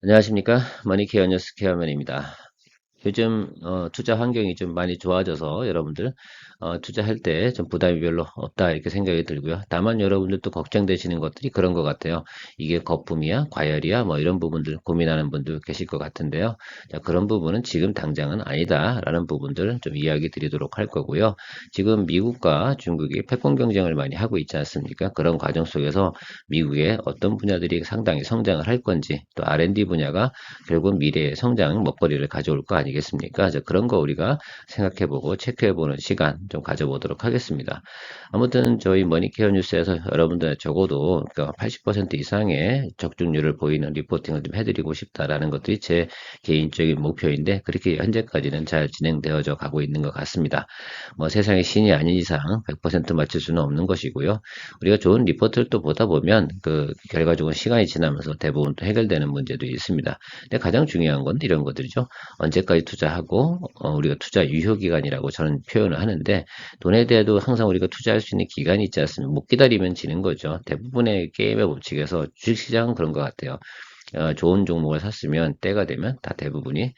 안녕하십니까? 머니케어 뉴스 케어맨입니다. 요즘 투자 환경이 좀 많이 좋아져서 여러분들 투자할 때 좀 부담이 별로 없다 이렇게 생각이 들고요. 다만 여러분들도 걱정되시는 것들이 그런 것 같아요. 이게 거품이야, 과열이야, 뭐 이런 부분들 고민하는 분들 계실 것 같은데요. 자, 그런 부분은 지금 당장은 아니다라는 부분들 좀 이야기 드리도록 할 거고요. 지금 미국과 중국이 패권 경쟁을 많이 하고 있지 않습니까? 그런 과정 속에서 미국의 어떤 분야들이 상당히 성장을 할 건지, 또 R&D 분야가 결국 미래의 성장 먹거리를 가져올 거 아니겠습니까? 그런 거 우리가 생각해보고 체크해보는 시간 좀 가져보도록 하겠습니다. 아무튼 저희 머니케어 뉴스에서 여러분들 적어도 80% 이상의 적중률을 보이는 리포팅을 좀 해드리고 싶다라는 것들이 제 개인적인 목표인데 그렇게 현재까지는 잘 진행되어져 가고 있는 것 같습니다. 뭐 세상에 신이 아닌 이상 100% 맞출 수는 없는 것이고요. 우리가 좋은 리포트를 또 보다 보면 그 결과적으로 시간이 지나면서 대부분 또 해결되는 문제도 있습니다. 근데 가장 중요한 건 이런 것들이죠. 언제까지 투자하고 우리가 투자 유효 기간이라고 저는 표현을 하는데 돈에 대해도 항상 우리가 투자할 수 있는 기간이 있지 않습니까? 못 기다리면 지는 거죠. 대부분의 게임의 법칙에서 주식시장은 그런 것 같아요. 좋은 종목을 샀으면 때가 되면 다 대부분이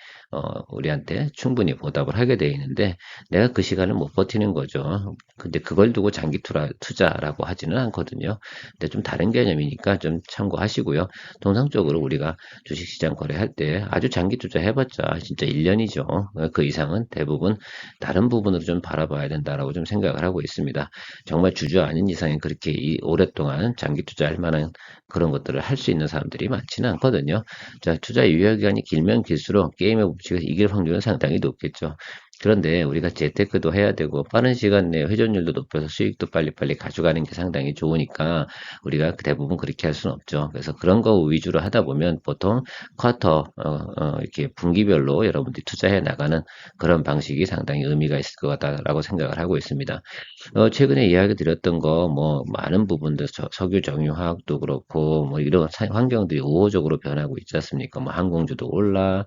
우리한테 충분히 보답을 하게 돼 있는데 내가 그 시간을 못 버티는 거죠. 근데 그걸 두고 장기 투자라고 하지는 않거든요. 근데 좀 다른 개념이니까 좀 참고하시고요. 통상적으로 우리가 주식시장 거래할 때 아주 장기 투자 해봤자 진짜 1년이죠. 그 이상은 대부분 다른 부분으로 좀 바라봐야 된다라고 좀 생각을 하고 있습니다. 정말 주주 아닌 이상은 그렇게 오랫동안 장기 투자할 만한 그런 것들을 할 수 있는 사람들이 많지는 않거든요. 자, 투자 유효 기간이 길면 길수록 게임의 법칙에서 이길 확률은 상당히 높겠죠. 그런데 우리가 재테크도 해야 되고 빠른 시간 내에 회전율도 높여서 수익도 빨리빨리 가져가는 게 상당히 좋으니까 우리가 대부분 그렇게 할 수는 없죠. 그래서 그런 거 위주로 하다 보면 보통 쿼터 이렇게 분기별로 여러분들이 투자해 나가는 그런 방식이 상당히 의미가 있을 것 같다라고 생각을 하고 있습니다. 최근에 이야기 드렸던 거, 뭐, 많은 부분들, 석유 정유화학도 그렇고, 뭐, 이런 환경들이 우호적으로 변하고 있지 않습니까? 뭐, 항공주도 올라,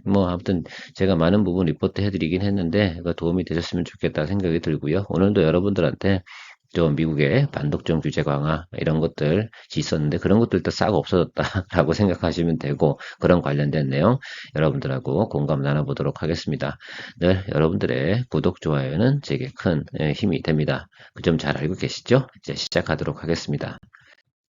뭐, 아무튼, 제가 많은 부분 리포트 해드리긴 했는데, 그 도움이 되셨으면 좋겠다 생각이 들고요. 오늘도 여러분들한테 좀 미국의 반독점 규제 강화 이런 것들 있었는데 그런 것들도 싹 없어졌다라고 생각하시면 되고 그런 관련된 내용 여러분들하고 공감 나눠보도록 하겠습니다. 네, 여러분들의 구독, 좋아요는 제게 큰 힘이 됩니다. 그 점 잘 알고 계시죠? 이제 시작하도록 하겠습니다.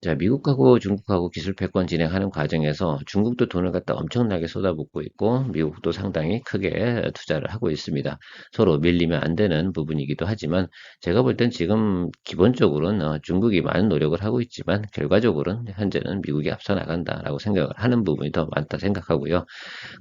자, 미국하고 중국하고 기술 패권 진행하는 과정에서 중국도 돈을 갖다 엄청나게 쏟아붓고 있고 미국도 상당히 크게 투자를 하고 있습니다. 서로 밀리면 안 되는 부분이기도 하지만 제가 볼 땐 지금 기본적으로는 중국이 많은 노력을 하고 있지만 결과적으로는 현재는 미국이 앞서 나간다라고 생각을 하는 부분이 더 많다 생각하고요.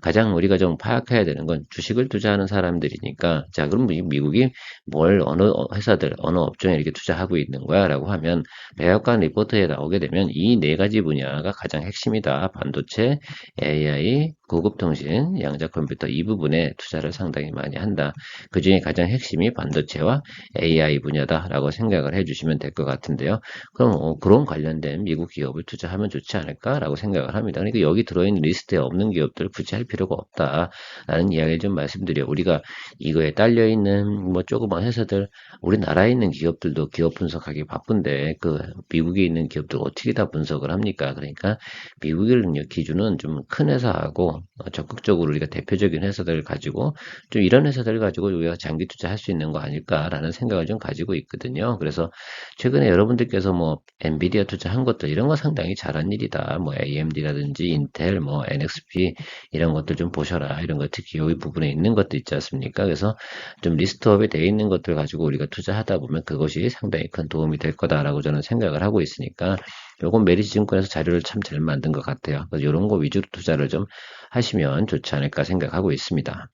가장 우리가 좀 파악해야 되는 건 주식을 투자하는 사람들이니까 자 그럼 미국이 뭘 어느 회사들 어느 업종에 이렇게 투자하고 있는 거야라고 하면 백악관 리포트에 나오게 되면 이 네 가지 분야가 가장 핵심이다. 반도체, AI, 고급통신, 양자 컴퓨터 이 부분에 투자를 상당히 많이 한다. 그 중에 가장 핵심이 반도체와 AI 분야다라고 생각을 해주시면 될 것 같은데요. 그럼 그런 관련된 미국 기업을 투자하면 좋지 않을까라고 생각을 합니다. 그러니까 여기 들어있는 리스트에 없는 기업들 굳이 할 필요가 없다라는 이야기 좀 말씀드려요. 우리가 이거에 딸려 있는 뭐 조그만 회사들 우리나라에 있는 기업들도 기업 분석하기 바쁜데 그 미국에 있는 기업들 어떻게 다 분석을 합니까? 그러니까 미국의 기준은 좀 큰 회사하고 적극적으로 우리가 대표적인 회사들을 가지고 좀 이런 회사들을 가지고 우리가 장기 투자할 수 있는 거 아닐까라는 생각을 좀 가지고 있거든요. 그래서 최근에 여러분들께서 뭐 엔비디아 투자한 것들 이런 거 상당히 잘한 일이다. 뭐 AMD라든지 인텔, 뭐 NXP 이런 것들 좀 보셔라. 이런 것 특히 여기 부분에 있는 것도 있지 않습니까? 그래서 좀 리스트업에 되어 있는 것들 가지고 우리가 투자하다 보면 그것이 상당히 큰 도움이 될 거다라고 저는 생각을 하고 있으니까 요건 메리츠 증권에서 자료를 참 잘 만든 것 같아요. 그래서 이런 거 위주로 투자를 좀 하시면 좋지 않을까 생각하고 있습니다.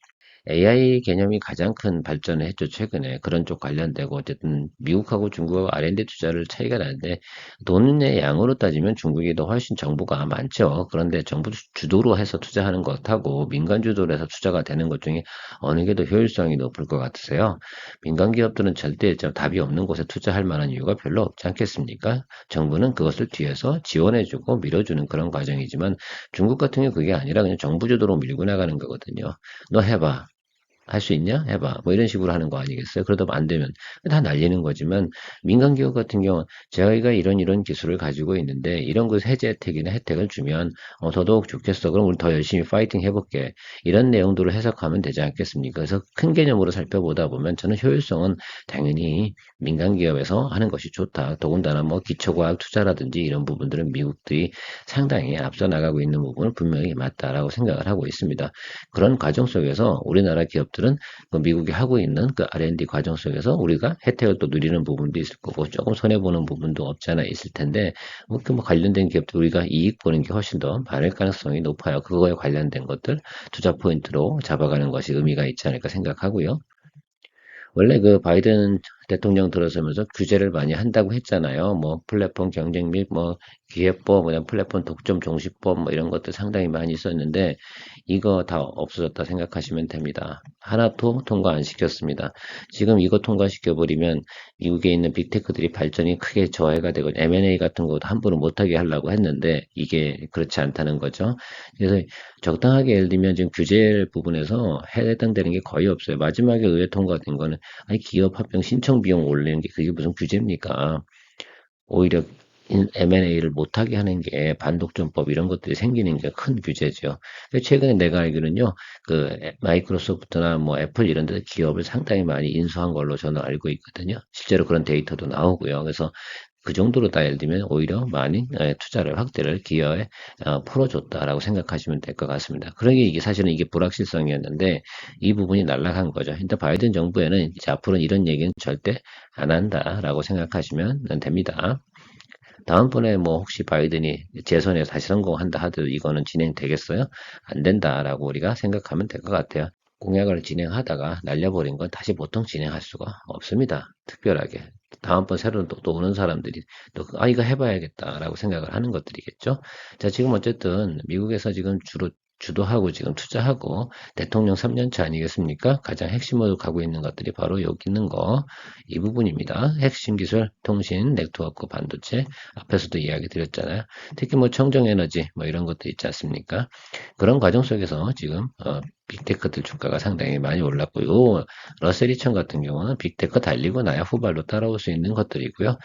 AI 개념이 가장 큰 발전을 했죠, 최근에. 그런 쪽 관련되고, 어쨌든, 미국하고 중국하고 R&D 투자를 차이가 나는데, 돈의 양으로 따지면 중국이 더 훨씬 정부가 많죠. 그런데 정부 주도로 해서 투자하는 것하고 민간 주도로 해서 투자가 되는 것 중에 어느 게 더 효율성이 높을 것 같으세요? 민간 기업들은 절대 답이 없는 곳에 투자할 만한 이유가 별로 없지 않겠습니까? 정부는 그것을 뒤에서 지원해주고 밀어주는 그런 과정이지만 중국 같은 경우 그게 아니라 그냥 정부 주도로 밀고 나가는 거거든요. 너 해봐. 할 수 있냐? 해봐. 뭐 이런 식으로 하는 거 아니겠어요? 그러다 안 되면 다 날리는 거지만 민간 기업 같은 경우는 저희가 이런 기술을 가지고 있는데 이런 그 해제 혜택이나 혜택을 주면 더더욱 좋겠어. 그럼 우리 더 열심히 파이팅 해볼게. 이런 내용들을 해석하면 되지 않겠습니까? 그래서 큰 개념으로 살펴보다 보면 저는 효율성은 당연히 민간 기업에서 하는 것이 좋다. 더군다나 뭐 기초과학 투자라든지 이런 부분들은 미국들이 상당히 앞서 나가고 있는 부분은 분명히 맞다라고 생각을 하고 있습니다. 그런 과정 속에서 우리나라 기업들은 그 미국이 하고 있는 그 R&D 과정 속에서 우리가 혜택을 또 누리는 부분도 있을 거고 조금 손해보는 부분도 없지 않아 있을 텐데 뭐 관련된 기업들 우리가 이익 보는 게 훨씬 더 많을 가능성이 높아요. 그거에 관련된 것들 투자 포인트로 잡아가는 것이 의미가 있지 않을까 생각하고요. 원래 그 바이든 대통령 들어서면서 규제를 많이 한다고 했잖아요. 뭐 플랫폼 경쟁 및 뭐 기회법, 그냥 플랫폼 독점 종시법 뭐 이런 것들 상당히 많이 있었는데 이거 다 없어졌다 생각하시면 됩니다. 하나도 통과 안 시켰습니다. 지금 이거 통과시켜 버리면 미국에 있는 빅테크들이 발전이 크게 저해가 되고 M&A 같은 것도 함부로 못하게 하려고 했는데 이게 그렇지 않다는 거죠. 그래서 적당하게 예를 들면 지금 규제 부분에서 해당되는 게 거의 없어요. 마지막에 의회 통과된 거는 아니 기업 합병 신청 비용 올리는 게 그게 무슨 규제입니까? 오히려 M&A를 못하게 하는 게 반독점법 이런 것들이 생기는 게 큰 규제죠. 최근에 내가 알기로는요, 그 마이크로소프트나 뭐 애플 이런 데 기업을 상당히 많이 인수한 걸로 저는 알고 있거든요. 실제로 그런 데이터도 나오고요. 그래서 그 정도로 다 예를 들면 오히려 많이 투자를 확대를 기여에 풀어줬다라고 생각하시면 될 것 같습니다. 그러게 이게 사실은 이게 불확실성이었는데 이 부분이 날아간 거죠. 근데 바이든 정부에는 이제 앞으로는 이런 얘기는 절대 안 한다라고 생각하시면 됩니다. 다음번에 뭐 혹시 바이든이 재선에 다시 성공한다 하더라도 이거는 진행되겠어요? 안 된다라고 우리가 생각하면 될 것 같아요. 공약을 진행하다가 날려버린 건 다시 보통 진행할 수가 없습니다. 특별하게. 다음번 새로 또 오는 사람들이 또, 이거 해봐야겠다라고 생각을 하는 것들이겠죠. 자, 지금 어쨌든 미국에서 지금 주로 주도하고 지금 투자하고 대통령 3년차 아니겠습니까? 가장 핵심으로 가고 있는 것들이 바로 여기 있는 거, 이 부분입니다. 핵심 기술, 통신, 네트워크, 반도체, 앞에서도 이야기 드렸잖아요. 특히 뭐 청정에너지 뭐 이런 것도 있지 않습니까? 그런 과정 속에서 지금 빅테크들 주가가 상당히 많이 올랐고 요 러셀 2000 같은 경우는 빅테크 달리고 나야 후발로 따라올 수 있는 것들이고요.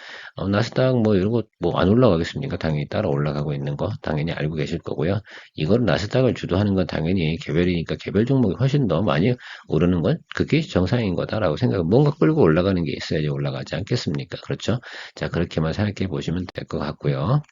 나스닥 뭐 이런 거 뭐 안 올라가겠습니까? 당연히 따라 올라가고 있는 거 당연히 알고 계실 거고요. 이걸 나스닥을 주도하는 건 당연히 개별이니까 개별 종목이 훨씬 더 많이 오르는 건 그게 정상인 거다라고 생각. 뭔가 끌고 올라가는 게 있어야지 올라가지 않겠습니까? 그렇죠? 자 그렇게만 생각해 보시면 될 것 같고요.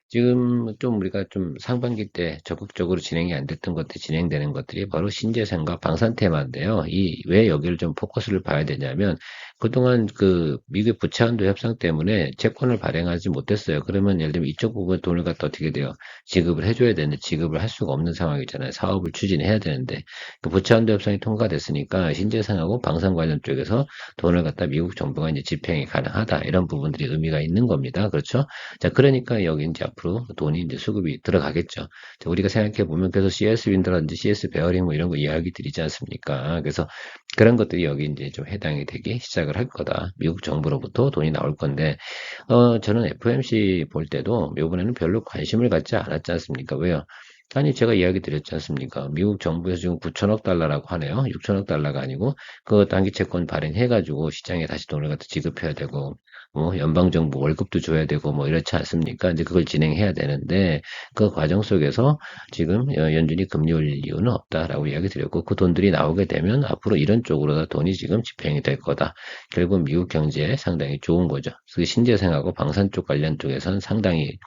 지금 좀 우리가 좀 상반기 때 적극적으로 진행이 안 됐던 것들이 진행되는 것들이 바로 신재생과 방산 테마인데요. 왜 여기를 좀 포커스를 봐야 되냐면 그동안 그 미국의 부채 한도 협상 때문에 채권을 발행하지 못했어요. 그러면 예를 들면 이쪽 부분에 돈을 갖다 어떻게 돼요? 지급을 해줘야 되는데 지급을 할 수가 없는 상황이잖아요. 사업을 추진해야 되는데 그 부채 한도 협상이 통과됐으니까 신재생하고 방산 관련 쪽에서 돈을 갖다 미국 정부가 이제 집행이 가능하다 이런 부분들이 의미가 있는 겁니다. 그렇죠? 자, 그러니까 여기 이제 앞으로 돈이 이제 수급이 들어가겠죠. 자, 우리가 생각해 보면 그래서 CS 윈드라든지 CS 베어링 뭐 이런 거 이야기 드리지 않습니까? 그래서 그런 것들이 여기 이제 좀 해당이 되기 시작을 할 거다. 미국 정부로부터 돈이 나올 건데, 저는 FOMC 볼 때도 이번에는 별로 관심을 갖지 않았지 않습니까? 왜요? 아니, 제가 이야기 드렸지 않습니까? 미국 정부에서 지금 9천억 달러라고 하네요. 6천억 달러가 아니고, 그 단기 채권 발행해가지고 시장에 다시 돈을 갖다 지급해야 되고, 뭐, 연방정부 월급도 줘야 되고, 뭐, 이렇지 않습니까? 이제 그걸 진행해야 되는데, 그 과정 속에서 지금 연준이 금리 올릴 이유는 없다라고 이야기 드렸고, 그 돈들이 나오게 되면 앞으로 이런 쪽으로 다 돈이 지금 집행이 될 거다. 결국 미국 경제에 상당히 좋은 거죠. 그 신재생하고 방산 쪽 관련 쪽에서는 상당히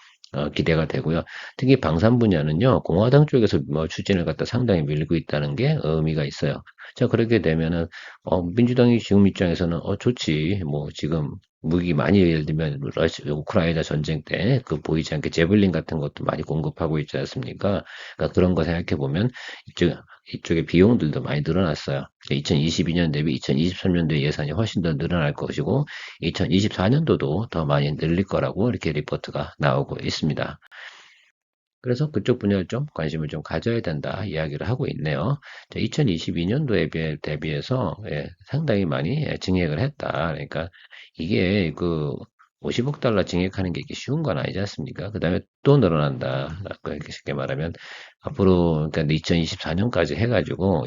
기대가 되고요. 특히 방산 분야는요, 공화당 쪽에서 뭐 추진을 갖다 상당히 밀고 있다는 게 의미가 있어요. 자, 그렇게 되면은, 민주당이 지금 입장에서는, 좋지. 뭐, 지금, 무기 많이 예를 들면, 우크라이나 전쟁 때, 그 보이지 않게 제블린 같은 것도 많이 공급하고 있지 않습니까? 그러니까 그런 거 생각해 보면, 이쪽에 비용들도 많이 늘어났어요. 2022년 대비 2023년도 예산이 훨씬 더 늘어날 것이고, 2024년도도 더 많이 늘릴 거라고 이렇게 리포트가 나오고 있습니다. 그래서 그쪽 분야를 좀 관심을 좀 가져야 된다 이야기를 하고 있네요. 2022년도에 대비해서 상당히 많이 증액을 했다. 그러니까 이게 그 50억 달러 증액하는 게 이렇게 쉬운 건 아니지 않습니까? 그 다음에 또 늘어난다. 이렇게 쉽게 말하면 앞으로 그러니까 2024년까지 해가지고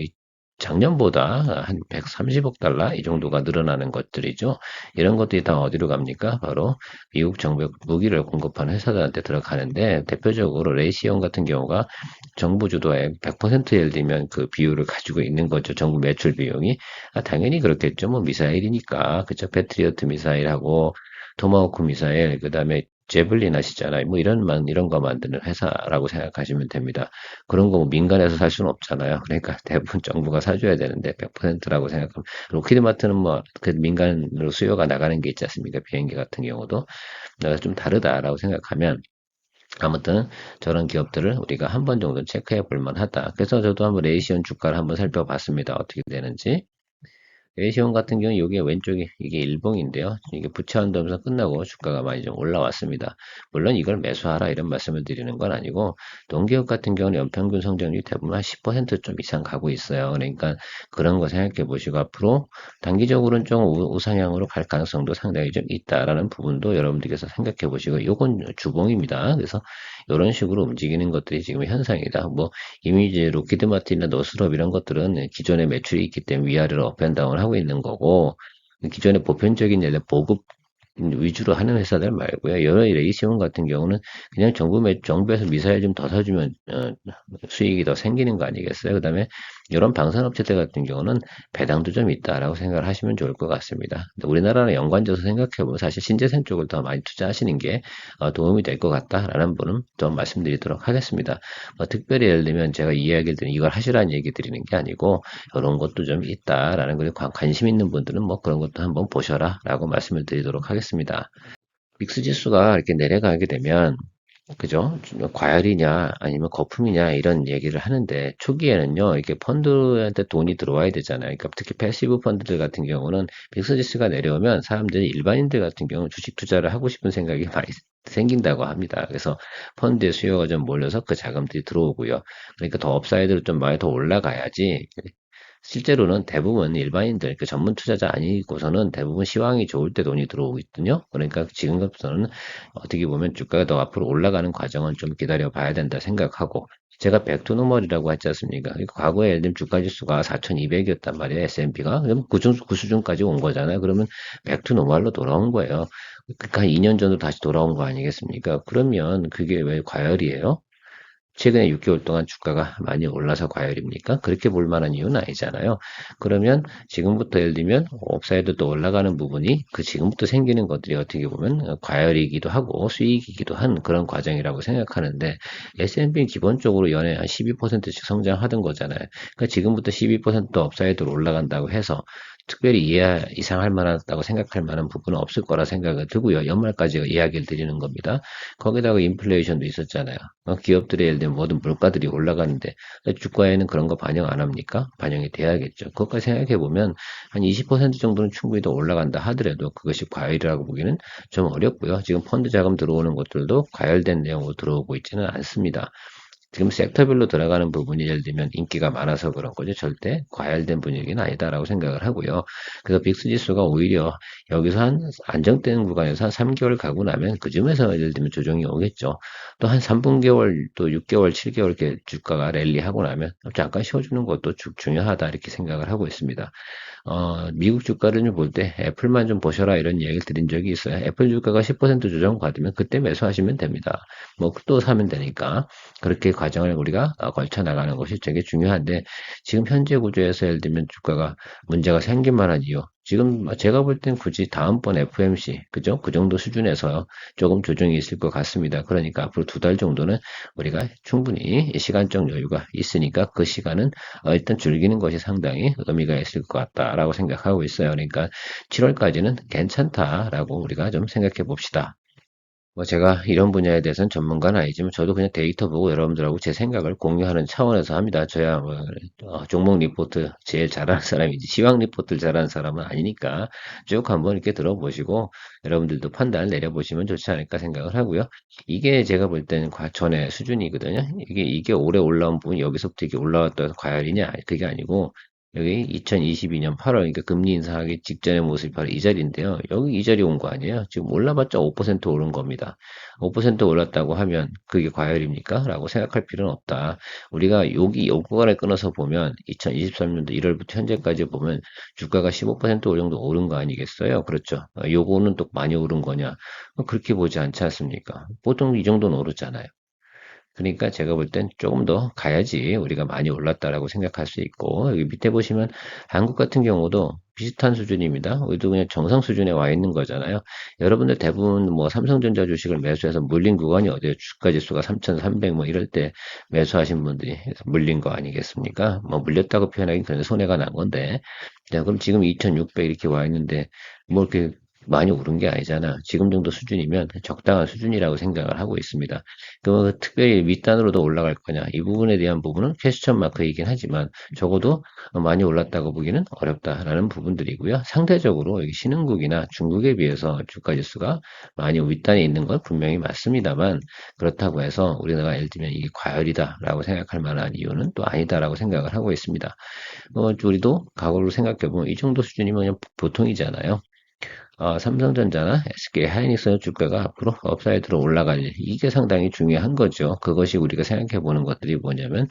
작년보다 한 130억 달러 이 정도가 늘어나는 것들이죠. 이런 것들이 다 어디로 갑니까? 바로 미국 정부 무기를 공급하는 회사들한테 들어가는데 대표적으로 레이시온 같은 경우가 정부 주도의 100% 예를 들면 그 비율을 가지고 있는 거죠. 정부 매출 비용이. 당연히 그렇겠죠. 뭐 미사일이니까. 그쵸? 패트리어트 미사일하고 토마호크 미사일, 그다음에 제블린 아시잖아요. 뭐 이런 거 만드는 회사라고 생각하시면 됩니다. 그런 거뭐 민간에서 살 수는 없잖아요. 그러니까 대부분 정부가 사줘야 되는데 100%라고 생각하면 로키드 마트는 뭐 그 민간으로 수요가 나가는 게 있지 않습니까? 비행기 같은 경우도 좀 다르다라고 생각하면 아무튼 저런 기업들을 우리가 한 번 정도 체크해 볼 만하다. 그래서 저도 한번 레이시온 주가를 한번 살펴봤습니다. 어떻게 되는지. 에이시온 같은 경우는 여기 왼쪽이 이게 일봉인데요. 이게 부채 한도면서 끝나고 주가가 많이 좀 올라왔습니다. 물론 이걸 매수하라 이런 말씀을 드리는 건 아니고 동기업 같은 경우는 연평균 성장률이 대부분 한 10%좀 이상 가고 있어요. 그러니까 그런 거 생각해 보시고 앞으로 단기적으로는 좀 우상향으로 갈 가능성도 상당히 좀 있다라는 부분도 여러분들께서 생각해 보시고 이건 주봉입니다. 그래서 이런 식으로 움직이는 것들이 지금 현상이다. 뭐 이미 이제 로키드 마틴이나 노스롭 이런 것들은 기존에 매출이 있기 때문에 위아래로 업앤다운을 하고 있는 거고 기존의 보편적인 예를 보급 위주로 하는 회사들 말고요. 여러 레이시온 같은 경우는 그냥 정부에서 미사일 좀 더 사주면 수익이 더 생기는 거 아니겠어요? 그다음에 이런 방산업체들 같은 경우는 배당도 좀 있다라고 생각을 하시면 좋을 것 같습니다. 우리나라랑 연관져서 생각해보면 사실 신재생 쪽을 더 많이 투자하시는 게 도움이 될 것 같다라는 부분 좀 말씀드리도록 하겠습니다. 특별히 예를 들면 제가 이야기를 드린 이걸 하시라는 얘기 드리는 게 아니고 이런 것도 좀 있다라는 걸 관심 있는 분들은 뭐 그런 것도 한번 보셔라라고 말씀을 드리도록 하겠습니다. 빅스 지수가 이렇게 내려가게 되면 그죠? 과열이냐 아니면 거품이냐 이런 얘기를 하는데 초기에는요 이렇게 펀드한테 돈이 들어와야 되잖아요. 그러니까 특히 패시브 펀드들 같은 경우는 빅스 지수가 내려오면 사람들이 일반인들 같은 경우는 주식 투자를 하고 싶은 생각이 많이 생긴다고 합니다. 그래서 펀드의 수요가 좀 몰려서 그 자금들이 들어오고요. 그러니까 더 업사이드로 좀 많이 더 올라가야지 실제로는 대부분 일반인들, 그 전문 투자자 아니고서는 대부분 시황이 좋을 때 돈이 들어오거든요. 그러니까 지금부터는 어떻게 보면 주가가 더 앞으로 올라가는 과정은 좀 기다려 봐야 된다 생각하고, 제가 백투노멀이라고 했지 않습니까? 그러니까 과거에 예를 들면 주가 지수가 4,200이었단 말이에요, S&P가. 그러면 그 수준까지 온 거잖아요. 그러면 백투노멀로 돌아온 거예요. 그러니까 2년 전으로 다시 돌아온 거 아니겠습니까? 그러면 그게 왜 과열이에요? 최근에 6개월 동안 주가가 많이 올라서 과열입니까? 그렇게 볼 만한 이유는 아니잖아요. 그러면 지금부터 예를 들면 업사이드도 올라가는 부분이 그 지금부터 생기는 것들이 어떻게 보면 과열이기도 하고 수익이기도 한 그런 과정이라고 생각하는데 S&P 기본적으로 연에 한 12%씩 성장하던 거잖아요. 그러니까 지금부터 12% 업사이드로 올라간다고 해서 특별히 이상할 만하다고 생각할 만한 부분은 없을 거라 생각이 들고요. 연말까지 이야기를 드리는 겁니다. 거기다가 인플레이션도 있었잖아요. 기업들의 예를 들면 모든 물가들이 올라가는데 주가에는 그런 거 반영 안 합니까? 반영이 돼야겠죠. 그것까지 생각해 보면 한 20% 정도는 충분히 더 올라간다 하더라도 그것이 과열이라고 보기는 좀 어렵고요. 지금 펀드 자금 들어오는 것들도 과열된 내용으로 들어오고 있지는 않습니다. 지금 섹터별로 들어가는 부분이 예를 들면 인기가 많아서 그런 거죠. 절대 과열된 분위기는 아니다라고 생각을 하고요. 그래서 빅스 지수가 오히려 여기서 한 안정되는 구간에서 한 3개월 가고 나면 그쯤에서 예를 들면 조정이 오겠죠. 또 한 3분개월, 또 6개월, 7개월 이렇게 주가가 랠리하고 나면 잠깐 쉬어주는 것도 중요하다 이렇게 생각을 하고 있습니다. 미국 주가를 좀 볼 때 애플만 좀 보셔라 이런 얘기를 드린 적이 있어요. 애플 주가가 10% 조정 받으면 그때 매수하시면 됩니다. 뭐 또 사면 되니까 그렇게 과정을 우리가 걸쳐 나가는 것이 되게 중요한데 지금 현재 구조에서 예를 들면 주가가 문제가 생길 만한 이유 지금 제가 볼 땐 굳이 다음번 FMC 그죠? 그 정도 수준에서 조금 조정이 있을 것 같습니다. 그러니까 앞으로 2달 정도는 우리가 충분히 시간적 여유가 있으니까 그 시간은 일단 즐기는 것이 상당히 의미가 있을 것 같다라고 생각하고 있어요. 그러니까 7월까지는 괜찮다라고 우리가 좀 생각해 봅시다. 뭐 제가 이런 분야에 대해서는 전문가는 아니지만 저도 그냥 데이터 보고 여러분들하고 제 생각을 공유하는 차원에서 합니다. 저야 뭐 종목 리포트 제일 잘하는 사람이지 시황 리포트를 잘하는 사람은 아니니까 쭉 한번 이렇게 들어보시고 여러분들도 판단을 내려보시면 좋지 않을까 생각을 하고요. 이게 제가 볼 때는 과천의 수준이거든요. 이게 오래 올라온 부분이 여기서부터 이게 올라왔다 해서 과열이냐? 그게 아니고 여기 2022년 8월, 그러니까 금리 인상하기 직전의 모습이 바로 이 자리인데요. 여기 이 자리 온 거 아니에요? 지금 올라봤자 5% 오른 겁니다. 5% 올랐다고 하면 그게 과열입니까? 라고 생각할 필요는 없다. 우리가 여기 요 구간을 끊어서 보면 2023년도 1월부터 현재까지 보면 주가가 15% 정도 오른 거 아니겠어요? 그렇죠. 요거는 또 많이 오른 거냐? 그렇게 보지 않지 않습니까? 보통 이 정도는 오르잖아요. 그러니까 제가 볼 땐 조금 더 가야지 우리가 많이 올랐다라고 생각할 수 있고, 여기 밑에 보시면 한국 같은 경우도 비슷한 수준입니다. 우리도 그냥 정상 수준에 와 있는 거잖아요. 여러분들 대부분 뭐 삼성전자 주식을 매수해서 물린 구간이 어디에 주가 지수가 3,300 뭐 이럴 때 매수하신 분들이 물린 거 아니겠습니까? 뭐 물렸다고 표현하긴 그런데 손해가 난 건데. 자, 그럼 지금 2,600 이렇게 와 있는데 뭐 이렇게 많이 오른 게 아니잖아. 지금 정도 수준이면 적당한 수준이라고 생각을 하고 있습니다. 그 특별히 밑단으로도 올라갈 거냐 이 부분에 대한 부분은 퀘스천 마크이긴 하지만 적어도 많이 올랐다고 보기는 어렵다라는 부분들이고요. 상대적으로 여기 신흥국이나 중국에 비해서 주가 지수가 많이 윗단에 있는 건 분명히 맞습니다만, 그렇다고 해서 우리나라가 예를 들면 이게 과열이다라고 생각할 만한 이유는 또 아니다라고 생각을 하고 있습니다. 우리도 과거로 생각해 보면 이 정도 수준이면 그냥 보통이잖아요. 삼성전자나 SK 하이닉스의 주가가 앞으로 업사이드로 올라갈 일, 이게 상당히 중요한 거죠. 그것이 우리가 생각해 보는 것들이 뭐냐면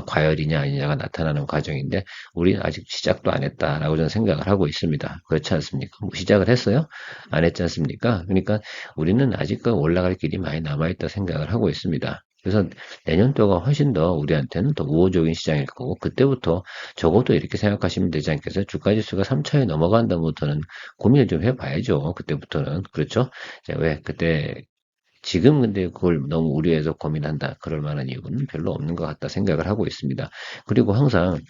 과열이냐 아니냐가 나타나는 과정인데 우리는 아직 시작도 안 했다라고 저는 생각을 하고 있습니다. 그렇지 않습니까? 뭐 시작을 했어요? 안 했지 않습니까? 그러니까 우리는 아직도 올라갈 길이 많이 남아있다 생각을 하고 있습니다. 그래서 내년도가 훨씬 더 우리한테는 더 우호적인 시장일 거고, 그때부터 적어도 이렇게 생각하시면 되지 않겠어요? 주가 지수가 3차에 넘어간다부터는 고민을 좀 해봐야죠. 그때부터는. 그렇죠? 자, 왜, 그때, 지금 근데 그걸 너무 우려해서 고민한다. 그럴 만한 이유는 별로 없는 것 같다 생각을 하고 있습니다. 그리고 항상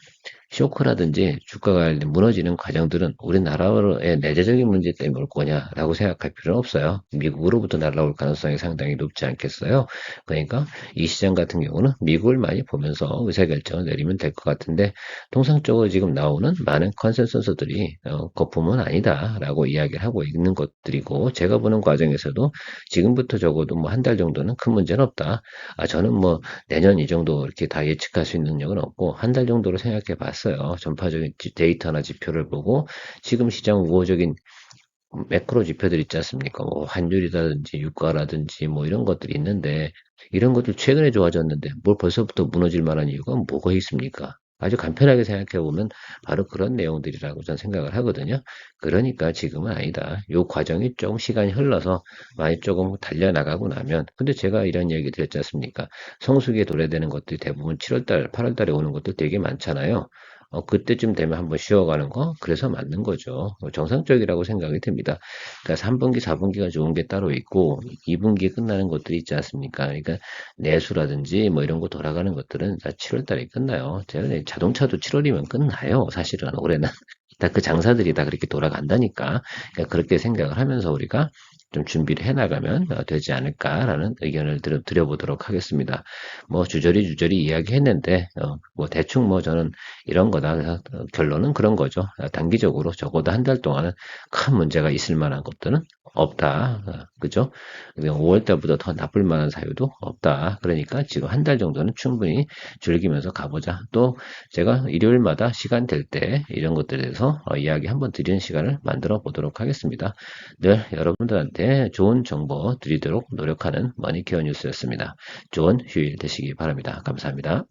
쇼크라든지 주가가 무너지는 과정들은 우리나라의 내재적인 문제 때문에 올 거냐라고 생각할 필요는 없어요. 미국으로부터 날아올 가능성이 상당히 높지 않겠어요. 그러니까 이 시장 같은 경우는 미국을 많이 보면서 의사결정을 내리면 될 것 같은데, 통상적으로 지금 나오는 많은 컨센서스들이 거품은 아니다라고 이야기를 하고 있는 것들이고, 제가 보는 과정에서도 지금부터 적어도 뭐 한 달 정도는 큰 문제는 없다. 저는 뭐 내년 이 정도 이렇게 다 예측할 수 있는 능력은 없고 한 달 정도로 생각해 봤어요. 전파적인 데이터나 지표를 보고 지금 시장 우호적인 매크로 지표들 있지 않습니까? 뭐 환율이라든지 유가라든지 뭐 이런 것들이 있는데, 이런 것들 최근에 좋아졌는데 뭘 벌써부터 무너질 만한 이유가 뭐가 있습니까? 아주 간편하게 생각해 보면 바로 그런 내용들이라고 저는 생각을 하거든요. 그러니까 지금은 아니다. 요 과정이 조금 시간이 흘러서 많이 조금 달려나가고 나면, 근데 제가 이런 얘기 드렸지 않습니까? 성수기에 도래되는 것들이 대부분 7월달, 8월달에 오는 것들 되게 많잖아요. 그때쯤 되면 한번 쉬어가는 거, 그래서 맞는 거죠. 정상적이라고 생각이 듭니다. 그러니까 3분기, 4분기가 좋은 게 따로 있고, 2분기에 끝나는 것들이 있지 않습니까? 그러니까 내수라든지 뭐 이런 거 돌아가는 것들은 다 7월 달에 끝나요. 제가 자동차도 7월이면 끝나요. 사실은 올해는. 다 그 장사들이 다 그렇게 돌아간다니까. 그러니까 그렇게 생각을 하면서 우리가 좀 준비를 해나가면 되지 않을까라는 의견을 드려보도록 하겠습니다. 뭐 주저리 이야기했는데 뭐 대충 뭐 저는 이런 거다. 그래서 결론은 그런 거죠. 단기적으로 적어도 한 달 동안은 큰 문제가 있을 만한 것들은 없다. 그죠? 5월 달보다 더 나쁠 만한 사유도 없다. 그러니까 지금 한 달 정도는 충분히 즐기면서 가보자. 또 제가 일요일마다 시간 될 때 이런 것들에 대해서 이야기 한번 드리는 시간을 만들어 보도록 하겠습니다. 늘 여러분들한테 좋은 정보 드리도록 노력하는 머니케어 뉴스였습니다. 좋은 휴일 되시기 바랍니다. 감사합니다.